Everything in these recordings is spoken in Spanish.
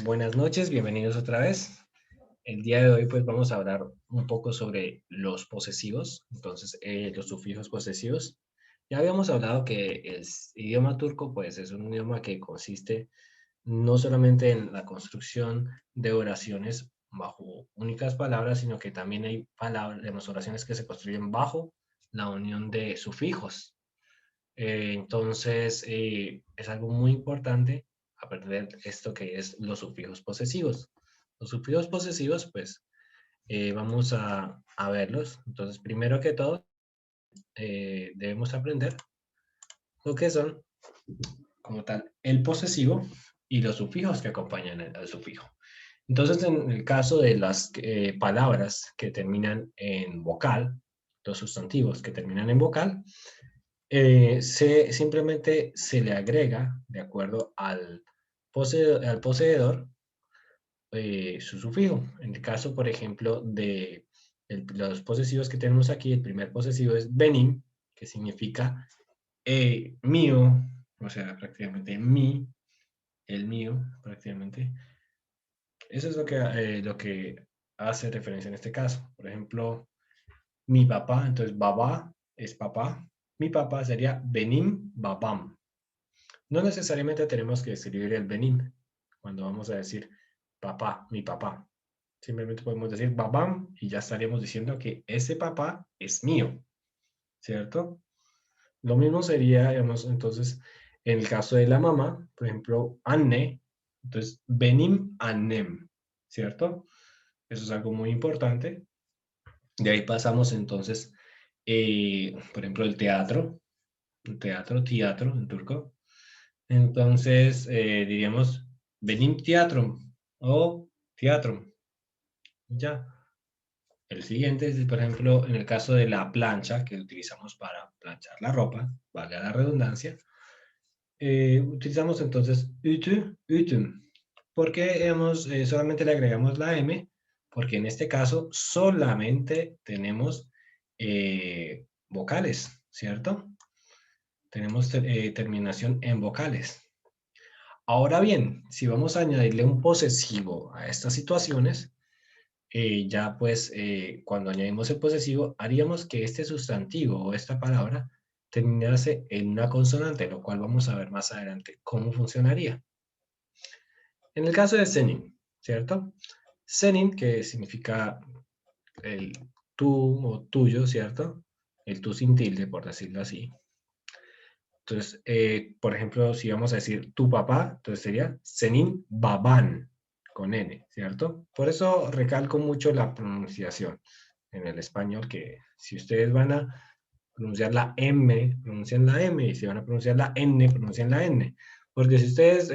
Buenas noches, bienvenidos otra vez. El día de hoy pues vamos a hablar un poco sobre los posesivos, entonces los sufijos posesivos. Ya habíamos hablado que el idioma turco pues es un idioma que consiste no solamente en la construcción de oraciones bajo únicas palabras, sino que también hay palabras, oraciones que se construyen bajo la unión de sufijos. Entonces, es algo muy importante aprender esto que es los sufijos posesivos. Los sufijos posesivos, pues, vamos a verlos. Entonces, primero que todo, debemos aprender lo que son, como tal, el posesivo y los sufijos que acompañan al sufijo. Entonces, en el caso de las palabras que terminan en vocal, los sustantivos que terminan en vocal, simplemente se le agrega, de acuerdo al poseedor, su sufijo. En el caso, por ejemplo, de los posesivos que tenemos aquí, el primer posesivo es benim, que significa mío, o sea, prácticamente mi, el mío, prácticamente. Eso es lo que hace referencia en este caso. Por ejemplo, mi papá, entonces babá es papá. Mi papá sería benim babam. No necesariamente tenemos que escribir el benim cuando vamos a decir papá, mi papá. Simplemente podemos decir babam y ya estaríamos diciendo que ese papá es mío, ¿cierto? Lo mismo sería, digamos, entonces, en el caso de la mamá, por ejemplo, Anne, entonces benim annem, ¿cierto? Eso es algo muy importante. De ahí pasamos entonces, por ejemplo, teatro en turco. Entonces, diríamos, benim teatro o teatro. Ya. El siguiente es, por ejemplo, en el caso de la plancha que utilizamos para planchar la ropa, vale la redundancia, utilizamos entonces ütü, ütüm. ¿Por qué solamente le agregamos la M? Porque en este caso solamente tenemos vocales, ¿cierto? Tenemos terminación en vocales. Ahora bien, si vamos a añadirle un posesivo a estas situaciones, ya pues cuando añadimos el posesivo, haríamos que este sustantivo o esta palabra terminase en una consonante, lo cual vamos a ver más adelante cómo funcionaría. En el caso de senin, ¿cierto? Senin, que significa el tú o tuyo, ¿cierto? El tú sin tilde, por decirlo así. Entonces, por ejemplo, si vamos a decir tu papá, entonces sería senin baban, con N, ¿cierto? Por eso recalco mucho la pronunciación en el español, que si ustedes van a pronunciar la M, pronuncian la M, y si van a pronunciar la N, pronuncian la N. Porque si ustedes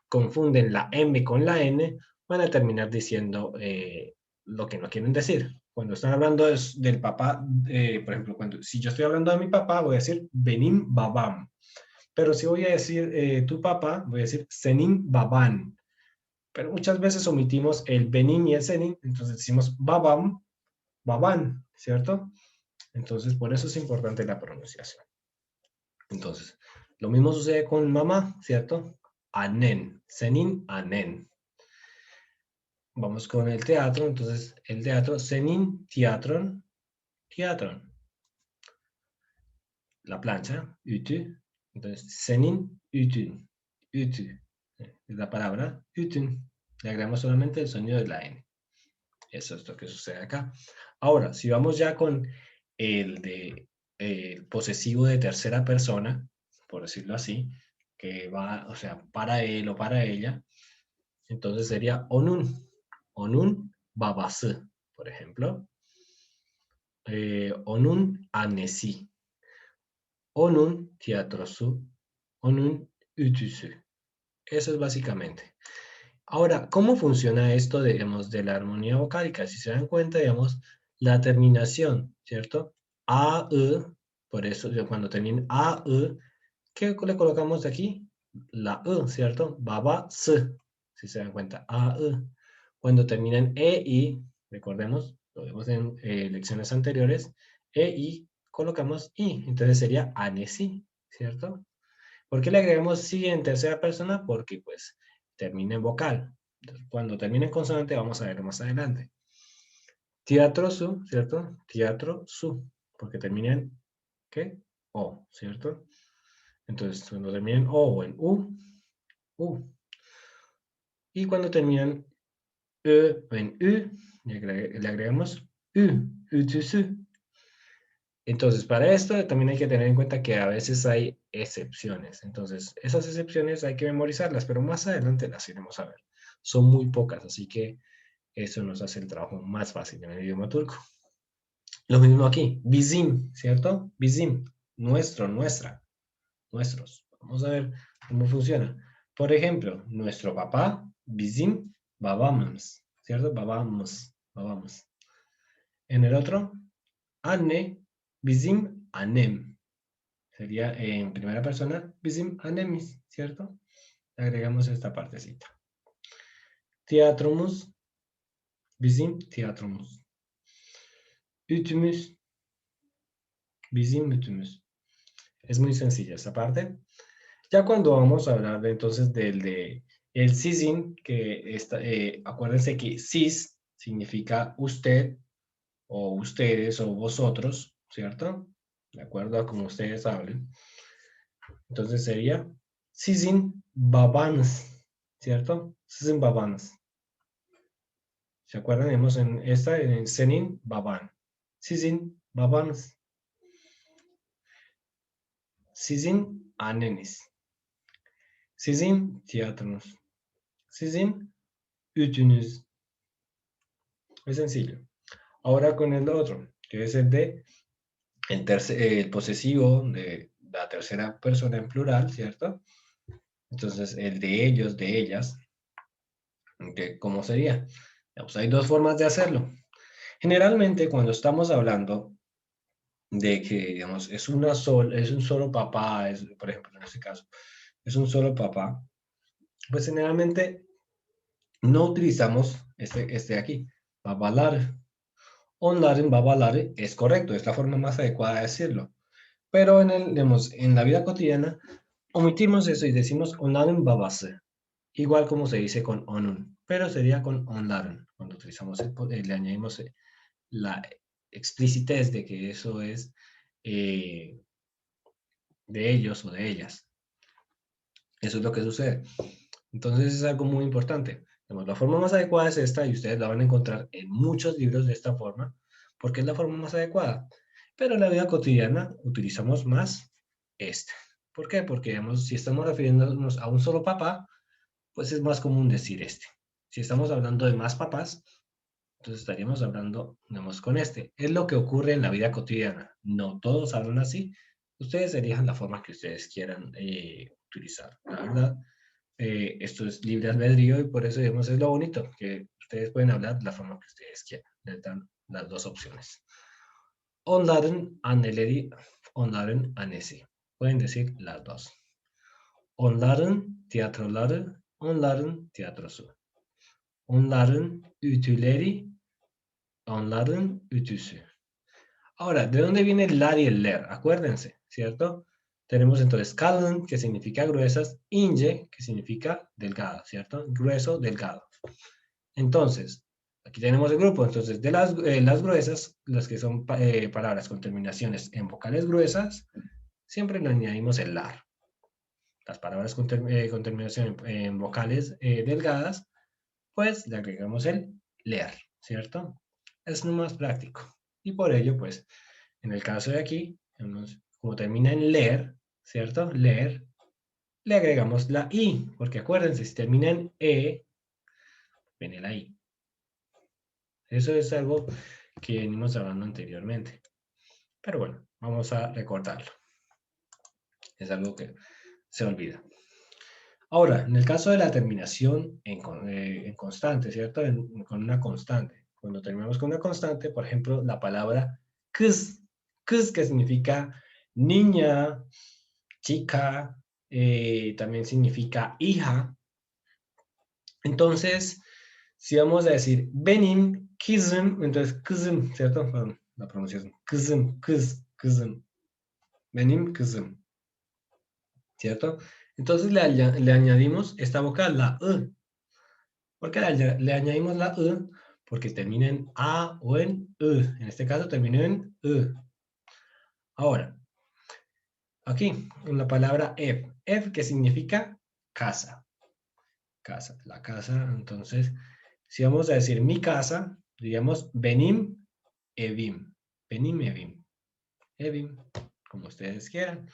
confunden la M con la N, van a terminar diciendo lo que no quieren decir. Cuando están hablando del papá, por ejemplo, si yo estoy hablando de mi papá, voy a decir benim babam. Pero si voy a decir tu papá, voy a decir senin baban. Pero muchas veces omitimos el benim y el senin, entonces decimos babam, baban, ¿cierto? Entonces, por eso es importante la pronunciación. Entonces, lo mismo sucede con mamá, ¿cierto? Anen, senin, anen. Vamos con el teatro, entonces el teatro, senin, teatron, teatron. La plancha, ütü, entonces senin, ütün, ütü. Es la palabra ütün. Le agregamos solamente el sonido de la N. Eso es lo que sucede acá. Ahora, si vamos ya con el de posesivo de tercera persona, por decirlo así, que va, o sea, para él o para ella, entonces sería onun, onun babası, por ejemplo, onun annesi, onun tiyatrosu, onun ütüsü. Eso es básicamente. Ahora, ¿cómo funciona esto, digamos, de la armonía vocálica? Si se dan cuenta, digamos, la terminación, ¿cierto? A, E, por eso cuando termina A, E, ¿qué le colocamos aquí? La E, ¿cierto? Baba, S, si se dan cuenta, A, E. Cuando terminan E, I, recordemos, lo vimos en lecciones anteriores, E, I, colocamos I, entonces sería anesi, ¿cierto? ¿Por qué le agregamos sí en tercera persona? Porque pues termina en vocal. Cuando termine en consonante vamos a verlo más adelante. Teatro su, ¿cierto? Teatro su, porque termina en, ¿qué? O, ¿cierto? Entonces, cuando termina en O o en U, U. Y cuando terminan o en U, le agregamos U, ütüsü. Entonces, para esto también hay que tener en cuenta que a veces hay excepciones. Entonces, esas excepciones hay que memorizarlas, pero más adelante las iremos a ver. Son muy pocas, así que eso nos hace el trabajo más fácil en el idioma turco. Lo mismo aquí, bizim, ¿cierto? Bizim, nuestro, nuestra, nuestros. Vamos a ver cómo funciona. Por ejemplo, nuestro papá, bizim babamız, ¿cierto? Babamız, babamız. En el otro, anne, bizim annem. Sería en primera persona, bizim annemiz, ¿cierto? Agregamos esta partecita. Tiyatromuz, bizim tiyatromuz. Ütümüz, bizim ütümüz. Es muy sencilla esta parte. Ya cuando vamos a hablar entonces del el sizin, que está, acuérdense que sis significa usted o ustedes o vosotros, ¿cierto? De acuerdo a como ustedes hablen. Entonces sería sizin babanız, ¿cierto? Sizin babanız. ¿Se acuerdan? Vemos en esta, en senin baban. Sizin babanız. Sizin anneniz. Sizin tiyatronuz. Sizin ütünüz. Es sencillo. Ahora con el otro, que es el de el posesivo de la tercera persona en plural, ¿cierto? Entonces, el de ellos, de ellas, ¿cómo sería? Pues hay dos formas de hacerlo. Generalmente, cuando estamos hablando de que, digamos, es un solo papá, por ejemplo, en este caso, es un solo papá, pues generalmente no utilizamos este de aquí, babalar. Onların babaları es correcto, es la forma más adecuada de decirlo. Pero digamos, en la vida cotidiana omitimos eso y decimos onların babası, igual como se dice con onun, pero sería con onların, cuando utilizamos le añadimos la explicitez de que eso es eh, de ellos o de ellas. Eso es lo que sucede. Entonces es algo muy importante. Digamos, la forma más adecuada es esta y ustedes la van a encontrar en muchos libros de esta forma, porque es la forma más adecuada. Pero en la vida cotidiana utilizamos más esta. ¿Por qué? Porque digamos, si estamos refiriéndonos a un solo papá, pues es más común decir este. Si estamos hablando de más papás, entonces estaríamos hablando, digamos, con este. Es lo que ocurre en la vida cotidiana. No todos hablan así. Ustedes elijan la forma que ustedes quieran utilizar. La verdad, esto es libre albedrío y por eso, digamos, es lo bonito, que ustedes pueden hablar de la forma que ustedes quieran. Les dan las dos opciones. Onların anneleri, onların annesi. Pueden decir las dos. Onların tiyatroları, onların tiyatrosu. Onların ütüleri, onların ütüsü. Ahora, ¿de dónde viene el lar y el ler? Acuérdense, ¿cierto? Tenemos entonces kalın, que significa gruesas, ince, que significa delgado, ¿cierto? Grueso, delgado. Entonces, aquí tenemos el grupo. Entonces, de las gruesas, las que son palabras con terminaciones en vocales gruesas, siempre le añadimos el lar. Las palabras con terminación en vocales delgadas, pues le agregamos el ler, ¿cierto? Es lo más práctico. Y por ello, pues, en el caso de aquí, como termina en leer, ¿cierto? Leer, le agregamos la I, porque acuérdense, si termina en E, viene la I. Eso es algo que venimos hablando anteriormente. Pero bueno, vamos a recordarlo. Es algo que se olvida. Ahora, en el caso de la terminación en constante, ¿cierto? Con una constante. Cuando terminamos con una constante, por ejemplo, la palabra kız, kız que significa niña, chica, también significa hija. Entonces, si vamos a decir benim kızım, entonces kızım, ¿cierto? Perdón, la pronunciación. Kızım, kız, kızım. Benim kızım. ¿Cierto? Entonces le añadimos esta vocal, la E. ¿Por qué le añadimos la U? Porque termina en A o en U. En este caso termina en U. Ahora, aquí, en la palabra ev. Ev, que significa casa. Casa, la casa. Entonces, si vamos a decir mi casa, diríamos benim evim. Benim evim. Evim, como ustedes quieran.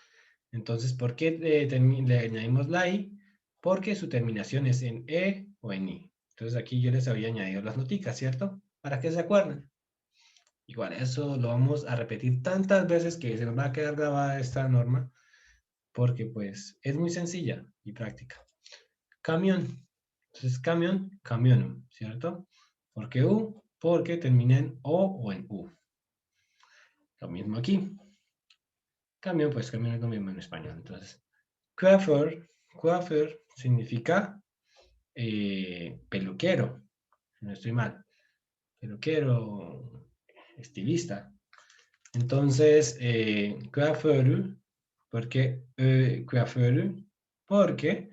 Entonces, ¿por qué le añadimos la I? Porque su terminación es en E o en I. Entonces, aquí yo les había añadido las noticas, ¿cierto? Para que se acuerden. Igual, eso lo vamos a repetir tantas veces que se nos va a quedar grabada esta norma, porque pues es muy sencilla y práctica. Camión. Entonces, camión, camionum, ¿cierto? ¿Por qué U? Porque termina en O en U. Lo mismo aquí. Camión, pues camión es lo mismo en español. Entonces, coiffeur, coiffeur significa peluquero, si no estoy mal. Peluquero, estilista. Entonces, coiffeur, porque coiffeur, porque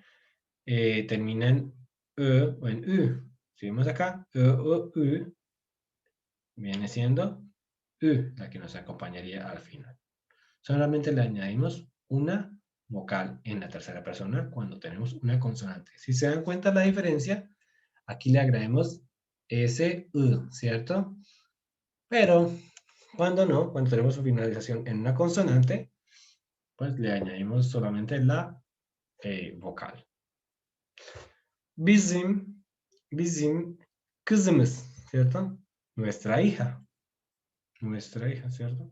termina en E o en U. Si vemos acá, E o U, viene siendo U, la que nos acompañaría al final. Solamente le añadimos una vocal en la tercera persona cuando tenemos una consonante. Si se dan cuenta la diferencia, aquí le agregamos ese U, ¿cierto? Pero cuando no, cuando tenemos su finalización en una consonante, pues le añadimos solamente la vocal. Bizim, bizim kızımız, ¿cierto? Nuestra hija, ¿cierto?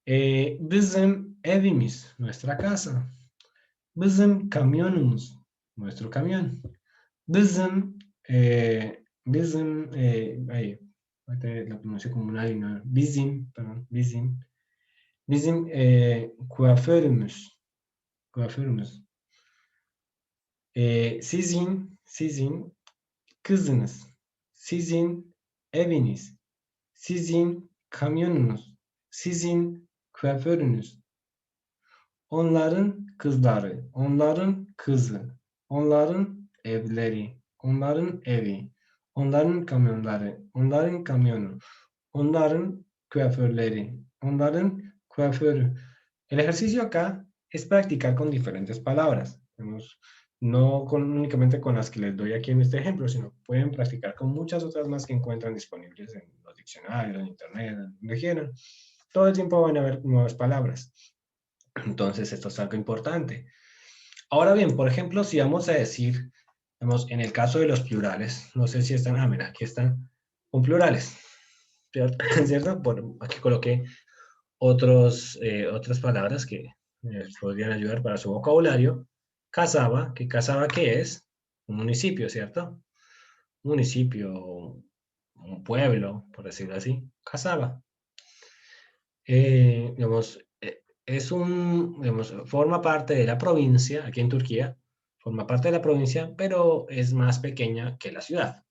Bizim evimiz, nuestra casa. Bizim kamyonumuz, nuestro camión. Bizim, ahí, la pronuncio como una no, bizim, perdón, bizim kuaförümüz. Sizin kızınız, sizin eviniz, sizin kamyonunuz, sizin kuaförünüz. Onların kızları, onların kızı, onların evleri, onların evi, onların kamyonları, onların kamyonu, onların kuaförleri, onların kuaförü. El ejercicio acá es practicar con diferentes palabras. No únicamente con las que les doy aquí en este ejemplo, sino pueden practicar con muchas otras más que encuentran disponibles en los diccionarios, en internet, donde quieran. Todo el tiempo van a haber nuevas palabras. Entonces, esto es algo importante. Ahora bien, por ejemplo, si vamos a decir, en el caso de los plurales, no sé si están, mira, aquí están con plurales, ¿cierto? Aquí coloqué otras palabras que podrían ayudar para su vocabulario. Casaba, ¿qué es? Un municipio, ¿cierto? Un municipio, un pueblo, por decirlo así. Casaba. Digamos, forma parte de la provincia, aquí en Turquía, forma parte de la provincia, pero es más pequeña que la ciudad.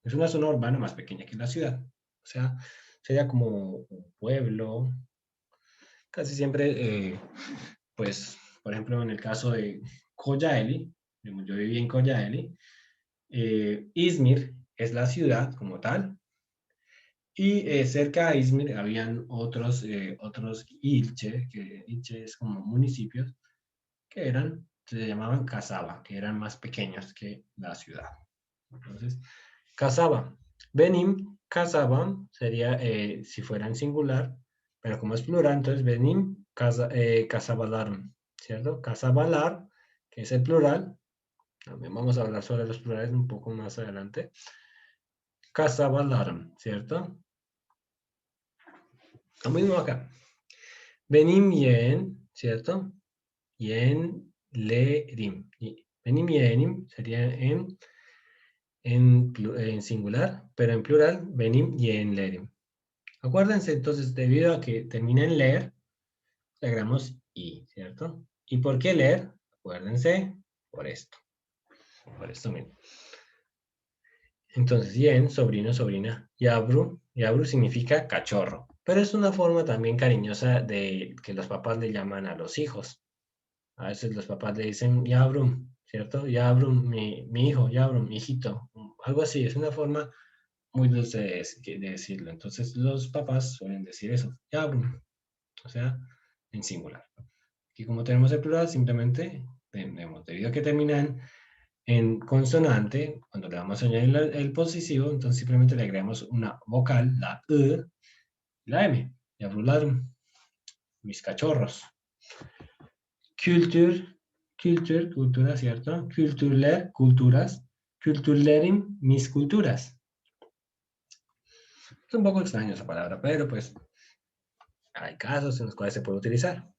Es una zona urbana más pequeña que la ciudad. O sea, sería como un pueblo. Casi siempre, pues, por ejemplo, en el caso de Kocaeli, yo viví en Kocaeli, Izmir es la ciudad como tal, y cerca de Izmir habían otros ilçe, que ilçe es como municipios, que se llamaban kasaba, que eran más pequeños que la ciudad. Entonces, kasaba. Benim, kasabam, sería si fuera en singular, pero como es plural, entonces benim, kasabalarım, ¿cierto? Kasabalar, que es el plural, también vamos a hablar sobre los plurales un poco más adelante. Kasabalarım, ¿cierto? Lo mismo acá. Benim yeğen, ¿cierto? Yeğenlerim. Benim yeğenim sería en singular, pero en plural, benim yeğenlerim. Acuérdense entonces, debido a que termina en leer, le agregamos i, ¿cierto? ¿Y por qué leer? Acuérdense, por esto mismo. Entonces, yeğen, sobrino, sobrina. Yavru significa cachorro, pero es una forma también cariñosa de que los papás le llaman a los hijos. A veces los papás le dicen Yavrum, ¿cierto? Yavrum, mi hijo, Yavrum, mi hijito, algo así, es una forma muy dulce de decirlo. Entonces los papás suelen decir eso, yabrun, o sea, en singular. Y como tenemos el plural, simplemente tenemos, debido a que terminan en consonante, cuando le vamos a añadir el posesivo, entonces simplemente le agregamos una vocal, la E, y la M. Yabrularum, mis cachorros. Cultura, ¿cierto? Culturas. Kulturlerin, mis culturas. Es un poco extraño esa palabra, pero pues hay casos en los cuales se puede utilizar.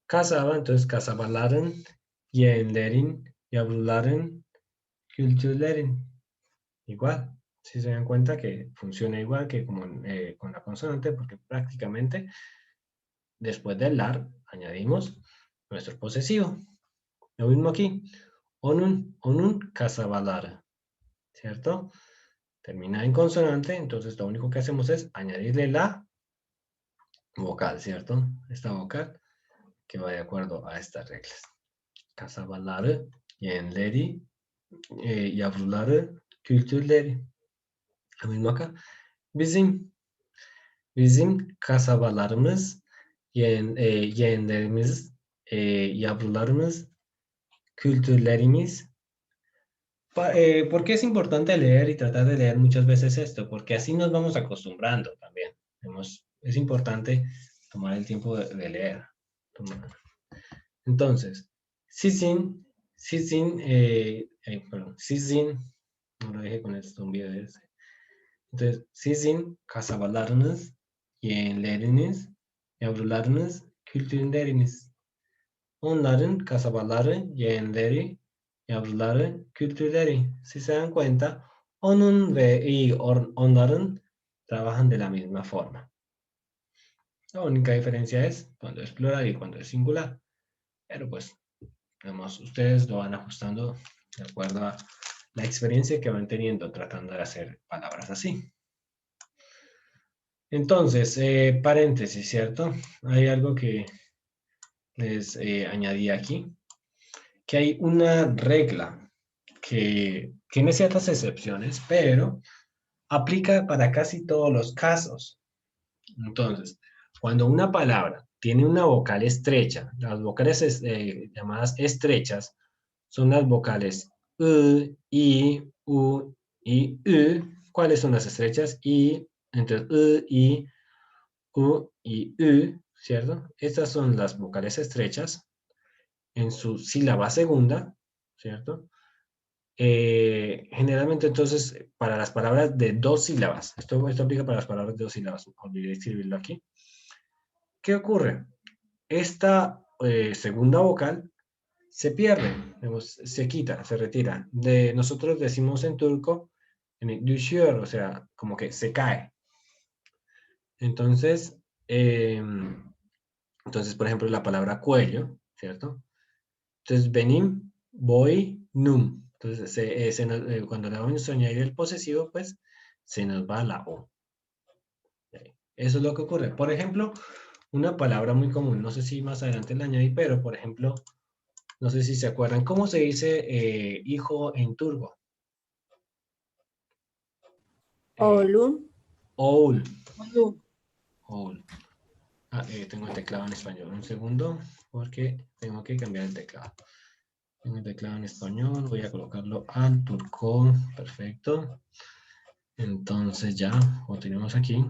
Casaba, entonces casabalaren, yenlerin, yabrularen, kulturlerin. Igual, si se dan cuenta que funciona igual que como con la consonante, porque prácticamente después del lar añadimos nuestro posesivo. Lo mismo aquí, onun casabalar, ¿cierto? Termina en consonante, entonces lo único que hacemos es añadirle la vocal, ¿cierto? Esta vocal que va de acuerdo a estas reglas. Casabalar, yenleri, yavruları, kültürleri. Lo mismo acá. Bizim kasabalarımız, yeğenlerimiz, yavrularımız, kültürlerimiz. ¿Por qué es importante leer y tratar de leer muchas veces esto? Porque así nos vamos acostumbrando también. Es importante tomar el tiempo de leer. Entonces, sizin, no lo dije con el zumbido ese. Entonces, sizin kasabalarınız, yeğenleriniz, yavrularınız, kültürleriniz. Onların kasabaları, yeğenleri, yavruları, kültürleri. Si se dan cuenta, onun y onların trabajan de la misma forma. La única diferencia es cuando es plural y cuando es singular. Pero pues, digamos, ustedes lo van ajustando de acuerdo a la experiencia que van teniendo tratando de hacer palabras así. Entonces, paréntesis, ¿cierto? Hay algo que les añadí aquí, que hay una regla que tiene ciertas excepciones, pero aplica para casi todos los casos. Entonces, cuando una palabra tiene una vocal estrecha, las vocales llamadas estrechas son las vocales I, U y U. ¿Cuáles son las estrechas? I, entonces I, U y U, ¿cierto? Estas son las vocales estrechas en su sílaba segunda, ¿cierto? Generalmente entonces para las palabras de dos sílabas, esto aplica para las palabras de dos sílabas, olvidé escribirlo aquí. ¿Qué ocurre? Esta segunda vocal se pierde, se quita, se retira. Nosotros decimos en turco, düşüyor, o sea, como que se cae. Entonces, por ejemplo, la palabra cuello, ¿cierto? Entonces, benim, voy, num. Entonces, cuando le vamos a añadir el posesivo, pues se nos va la O. Eso es lo que ocurre. Por ejemplo, una palabra muy común, no sé si más adelante la añadí, pero por ejemplo, no sé si se acuerdan, ¿cómo se dice hijo en turco? Oğlum. Oul. Oğlum. Oul. Tengo el teclado en español. Un segundo, porque tengo que cambiar el teclado. Tengo el teclado en español, voy a colocarlo al turco. Perfecto. Entonces ya, lo tenemos aquí.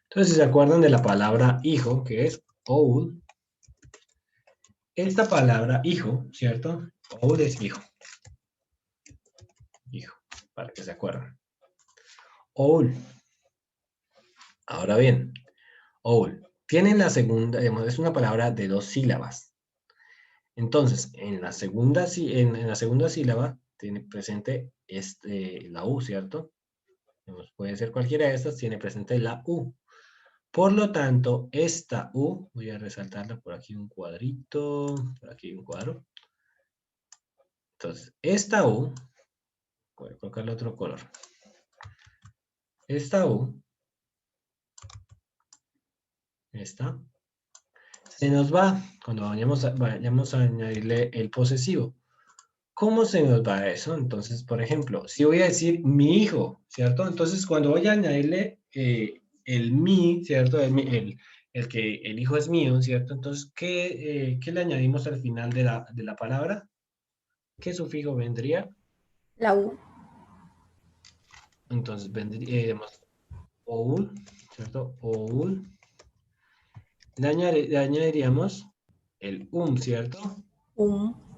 Entonces, si se acuerdan de la palabra hijo, que es oul, esta palabra hijo, ¿cierto? Oul es hijo. Hijo, para que se acuerden. Oul. Ahora bien, oul tiene la segunda, digamos, es una palabra de dos sílabas. Entonces, en la segunda sílaba tiene presente la U, ¿cierto? Puede ser cualquiera de estas, tiene presente la U. Por lo tanto, esta U, voy a resaltarla por aquí un cuadrito, por aquí un cuadro. Entonces, esta U, voy a colocarle otro color. Esta U, esta, se nos va cuando vayamos a añadirle el posesivo. ¿Cómo se nos va eso? Entonces, por ejemplo, si voy a decir mi hijo, ¿cierto? Entonces, cuando voy a añadirle el mi, ¿cierto? El que el hijo es mío, ¿cierto? Entonces, ¿qué le añadimos al final de la palabra? ¿Qué sufijo vendría? La U. Entonces, vendríamos oul, ¿cierto? Oul. Le añadiríamos el ¿cierto? Um.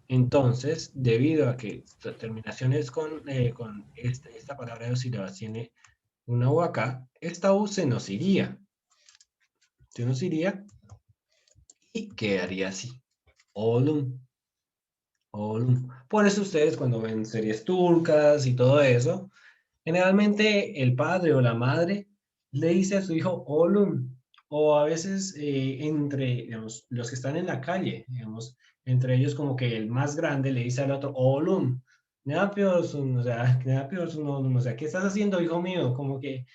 Entonces, debido a que la terminación es con esta palabra de sílabas tiene una U acá, esta U se nos iría y quedaría así. Olum, olum. Por eso ustedes cuando ven series turcas y todo eso, generalmente el padre o la madre le dice a su hijo olum, o a veces entre digamos, los que están en la calle, digamos, entre ellos como que el más grande le dice al otro olum, ne yapıyorsun? O sea, ne yapıyorsun oğlum? O sea, ¿qué estás haciendo, hijo mío? Como que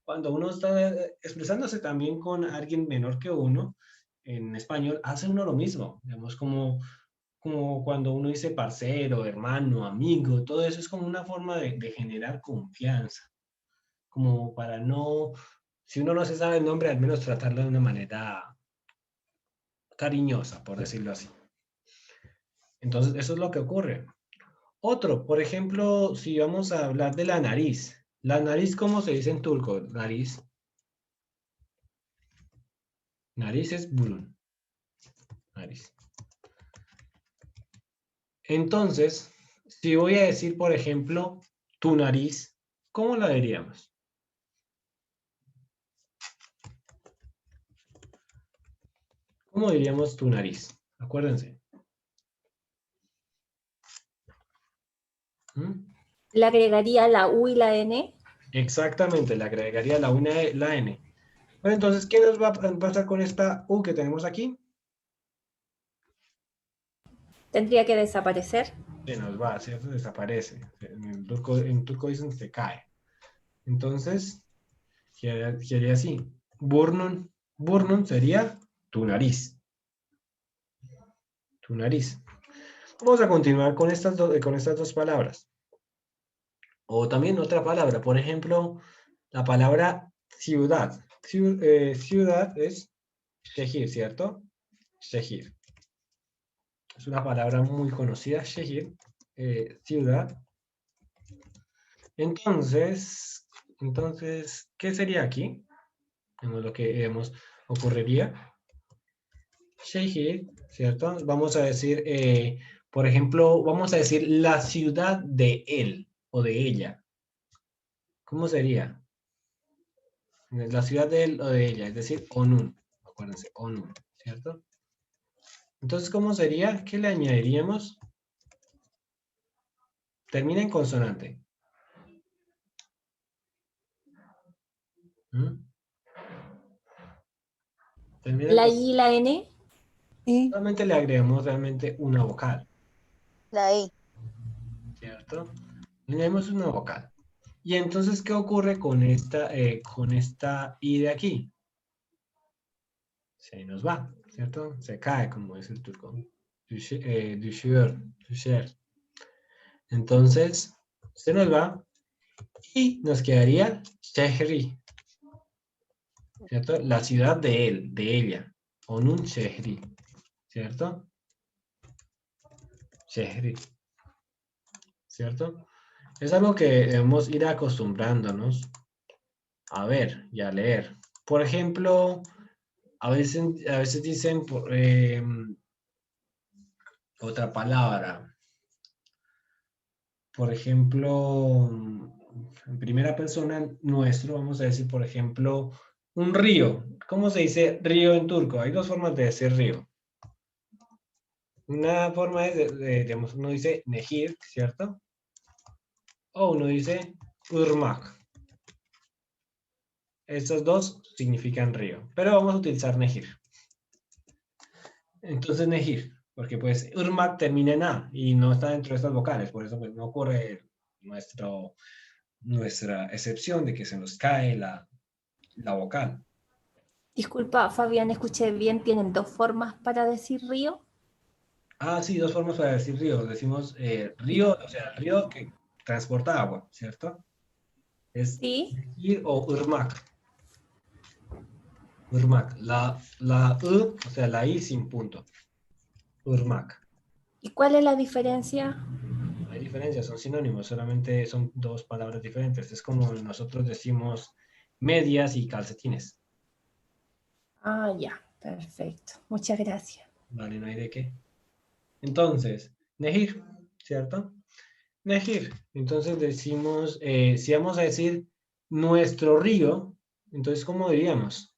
cuando uno está expresándose también con alguien menor que uno, en español, hace uno lo mismo, digamos, como cuando uno dice parcero, hermano, amigo, todo eso es como una forma de generar confianza, como para no, si uno no se sabe el nombre, al menos tratarlo de una manera cariñosa, por decirlo así. Entonces, eso es lo que ocurre. Otro, por ejemplo, si vamos a hablar de la nariz, ¿cómo se dice en turco? Nariz. Nariz es burun. Nariz. Entonces, si voy a decir, por ejemplo, tu nariz, ¿cómo la diríamos? ¿Cómo diríamos tu nariz? Acuérdense. ¿Mm? Le agregaría la U y la N. Exactamente, le agregaría la N. Bueno, entonces, ¿qué nos va a pasar con esta U que tenemos aquí? Tendría que desaparecer. Se nos va, ¿cierto? Desaparece. En turco dicen se cae. Entonces, quedaría así. Burnun, burnun sería tu nariz. Tu nariz. Vamos a continuar con estas dos palabras. O también otra palabra, por ejemplo, la palabra ciudad. Ciudad es shehir, ¿cierto? Shehir. Es una palabra muy conocida, shehir, ciudad. Entonces, ¿qué sería aquí? Lo que ocurriría. Shehir, ¿cierto? Vamos a decir, por ejemplo, vamos a decir la ciudad de él o de ella. ¿Cómo sería? La ciudad de él o de ella, es decir, Onun. Acuérdense, Onun, ¿cierto? Entonces, ¿cómo sería? ¿Qué le añadiríamos? Termina en consonante. ¿Mm? Termina en La I consonante. y la N. Y Solamente le agregamos realmente una vocal, la I. ¿cierto? Le añadimos una vocal. Y entonces, ¿qué ocurre con esta I de aquí? Se nos va, ¿cierto? Se cae, como dice el turco. Düşüyor. Entonces, se nos va y nos quedaría Shehri, ¿cierto? La ciudad de él, de ella. Onun Shehri, ¿cierto? Shehri, ¿cierto? Es algo que debemos ir acostumbrándonos a ver y a leer. Por ejemplo, a veces dicen otra palabra. Por ejemplo, en primera persona, nuestro, vamos a decir, por ejemplo, un río. ¿Cómo se dice río en turco? Hay dos formas de decir río. Una forma es, digamos, uno dice nehir, ¿cierto? O uno dice urmak. Estos dos significan río, pero vamos a utilizar nehir. Entonces nehir, porque pues urmak termina en A y no está dentro de estas vocales, por eso pues, no ocurre nuestra excepción de que se nos cae la vocal. Disculpa, Fabián, escuché bien. ¿Tienen dos formas para decir río? Ah, sí, dos formas para decir río. Decimos río, o sea, río que transporta agua, ¿cierto? Es ¿Sí? Nehir o Irmak. Irmak. La U, o sea, la I sin punto. Irmak. ¿Y cuál es la diferencia? No hay diferencia, son sinónimos, solamente son dos palabras diferentes. Es como nosotros decimos medias y calcetines. Ah, ya, perfecto. Muchas gracias. Vale, no hay de qué. Entonces, Nehir, ¿cierto? Nehir. Entonces decimos, si vamos a decir nuestro río, entonces, ¿cómo diríamos?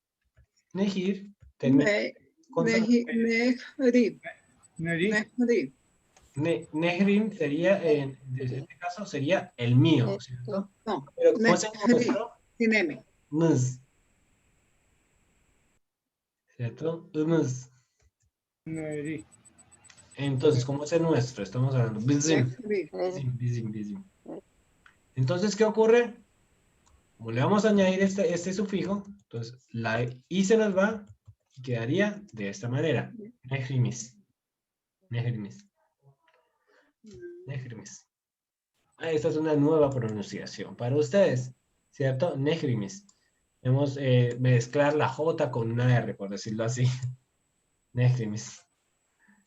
Nehir, termina Ne, con Nehri. Nehri. Nehrim sería, en este caso, sería el mío, Esto. ¿cierto? No, Pero como es el Nehri. nuestro, Sin M. ms, ¿cierto? Ms. Entonces, ¿cómo es el nuestro? Estamos hablando. Bizim, Nehri. bizim, bizim, bizim. Entonces, ¿qué ocurre? Como le vamos a añadir este sufijo, entonces la I se nos va y quedaría de esta manera. Nehrimis. Nehrimis. Nehrimis. Ah, esta es una nueva pronunciación para ustedes, ¿cierto? Nehrimis. Debemos mezclar la J con una R, por decirlo así. Nehrimis.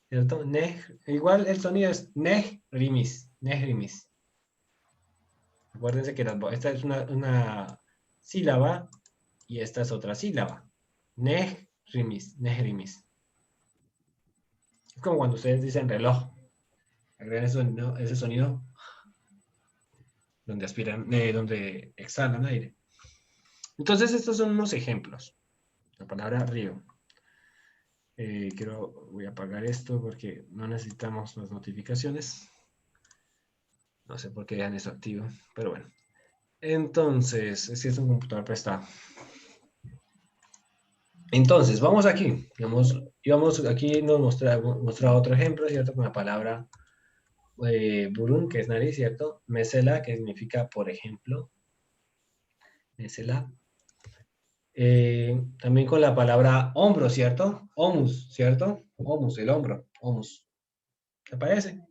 ¿Cierto? Igual el sonido es Nehrimis. Nehrimis. Acuérdense que esta es una sílaba y esta es otra sílaba. Nehrimis. Nehrimis. Es como cuando ustedes dicen reloj. Agregan ese sonido donde aspiran, donde exhalan aire. Entonces, estos son unos ejemplos. La palabra río. Voy a apagar esto porque no necesitamos las notificaciones. No sé por qué dejan eso activo, pero bueno. Entonces, es que es un computador prestado. Entonces, vamos aquí. Aquí nos muestra otro ejemplo, ¿cierto? Con la palabra burún, que es nariz, ¿cierto? Mesela, que significa por ejemplo. Mesela. También con la palabra hombro, ¿cierto? Omus, ¿cierto? Omus, el hombro, omus. ¿Te parece?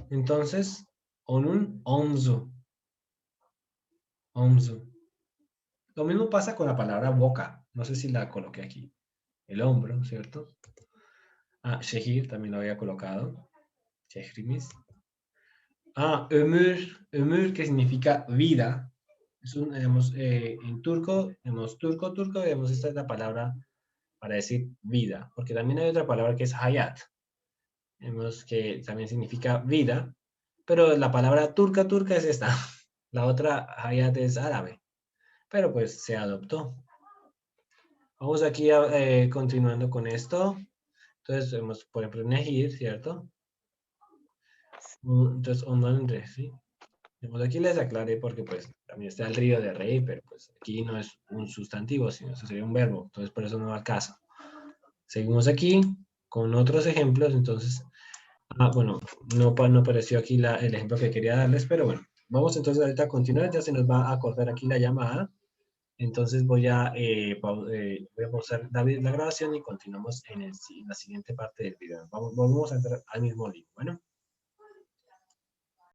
Entonces, onun, omzu. Omzu. Lo mismo pasa con la palabra boca. No sé si la coloqué aquí. El hombro, ¿cierto? Ah, shehir también lo había colocado. Shehrimis. Ah, ömür. Ömür, que significa vida. Es digamos, en turco, digamos, esta es la palabra para decir vida. Porque también hay otra palabra que es hayat. Vemos que también significa vida. Pero la palabra turca es esta. La otra hayat es árabe. Pero pues se adoptó. Vamos aquí continuando con esto. Entonces, vemos, por ejemplo, Nehir, ¿cierto? Entonces, ondan ¿sí? Aquí les aclaré porque pues también está el río de rey, pero pues aquí no es un sustantivo, sino eso sería un verbo. Entonces, por eso no va al caso. Seguimos aquí con otros ejemplos. Entonces, bueno, no apareció aquí el ejemplo que quería darles, pero bueno. Vamos entonces ahorita a continuar. Ya se nos va a cortar aquí la llamada. Entonces voy a pausar la grabación y continuamos en la siguiente parte del video. Volvemos a entrar al mismo link. Bueno.